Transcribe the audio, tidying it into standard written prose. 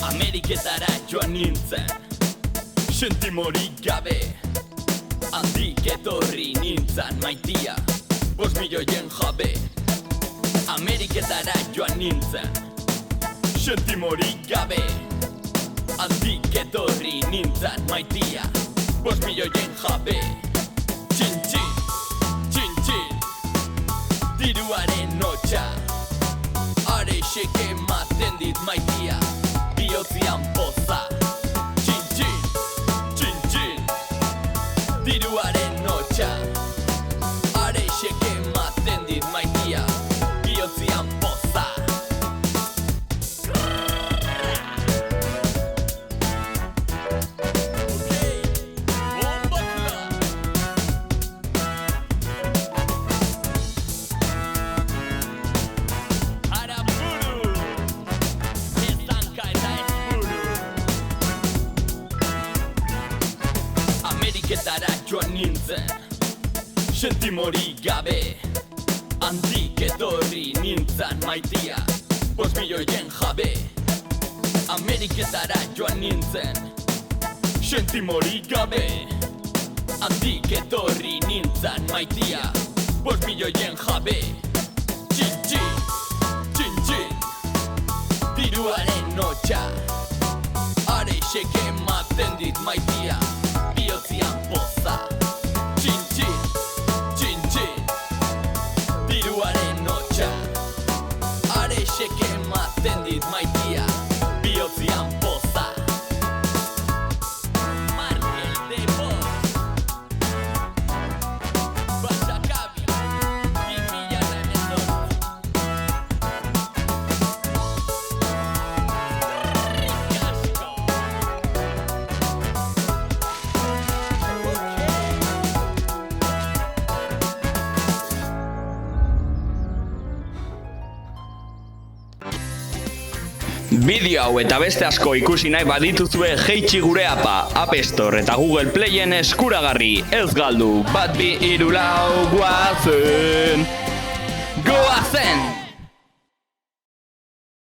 Ameriketara joan nintzen, sentimorik gabe. Handik etorri nintzen maitia, 5 milioien jabe. Ameriketara joan nintzen, sentimorik gabe. Handik etorri nintzen maitia, 5 milioien jabe. Txin-txin, txin-txin, diruaren notxa, arexek ematen dit maitia, bihotzian poza. Txin-txin, txin-txin, diruaren notxa, arexek ematen dit maitia, bihotzian poza. Ameriketara joan nintzen, sentimorik gabe. Handik etorri nintzen maitia, 5 milioien jabe. Ameriketara joan nintzen, sentimorik gabe. Handik etorri nintzen maitia, 5 milioien jabe. Txin-txin, txin-txin, diruaren notxa, arexek ematen dit maitia, bihotzian poza. Txin-txin, txin-txin, diruaren notxa, arexek ematen dit maitia, bihotzian poza. Markel de Boz, Basakabi, 2019. Rikasko. Bideo hau eta beste asko ikusi nahi badituzue jeitsi gure apa, App Store eta Google Playen eskuragarri. Ez galdu, 1 2 3 4 goazen! Goazen!